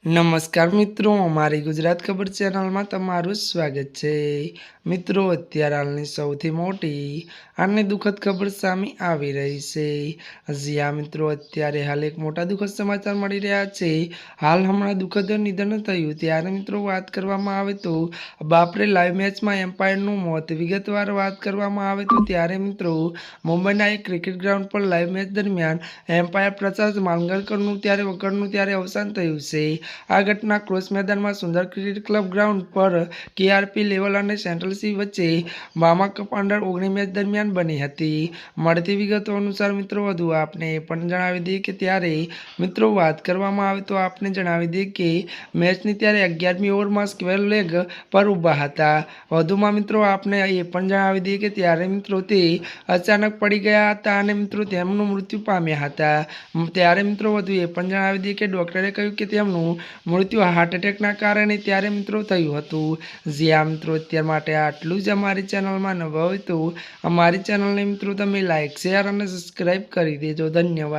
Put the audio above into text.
નમસ્કાર મિત્રો, અમારી ગુજરાત ખબર ચેનલમાં તમારું સ્વાગત છે। મિત્રો, અત્યારે હાલની સૌથી મોટી અને દુઃખદ ખબર સામે આવી રહી છે। જી હા મિત્રો, અત્યારે હાલ એક મોટા દુઃખદ સમાચાર મળી રહ્યા છે। હાલ હમણાં દુઃખદ નિધન થયું ત્યારે મિત્રો વાત કરવામાં આવે તો બાપરે લાઈવ મેચમાં એમ્પાયરનું મોત। વિગતવાર વાત કરવામાં આવે તો ત્યારે મિત્રો મુંબઈના એક ક્રિકેટ ગ્રાઉન્ડ પર લાઈવ મેચ દરમિયાન એમ્પાયર પ્રસાદ માંગલકરનું ત્યારે અવસાન થયું છે। આ ઘટના ક્રોસ મેદાનમાં સુંદર ક્રિકેટ ક્લબ ગ્રાઉન્ડ પર કેઆરપી લેવલ અને સેન્ટ્રલ સી વચ્ચે બામા કપ અંડર-19 મેચ દરમિયાન બની હતી। મળતી વિગતો અનુસાર મિત્રો વધુ આપને એ પણ જણાવી દઈએ કે ત્યારે મિત્રો વાત કરવામાં આવે તો આપને જણાવી દઈએ કે મેચની ત્યારે 11મી ઓવરમાં સ્ક્વેર લેગ પર ઊભા હતા। વધુમાં મિત્રો આપને એ પણ જણાવી દઈએ કે ત્યારે મિત્રો તે અચાનક પડી ગયા હતા અને મિત્રો તેમનું મૃત્યુ પામ્યા હતા। ત્યારે મિત્રો વધુ એ પણ જણાવી દઈએ કે ડોક્ટરે કહ્યું કે તેમનું મૃત્યુ હાર્ટ એટેકના કારણે ત્યારે મિત્રો થયું હતું। જી આ મિત્રો, અત્યાર માટે આટલું જ। અમારી ચેનલમાં નવા હોય તો અમારી ચેનલને મિત્રો તમે લાઇક, શેર અને સબસ્ક્રાઈબ કરી દેજો। ધન્યવાદ।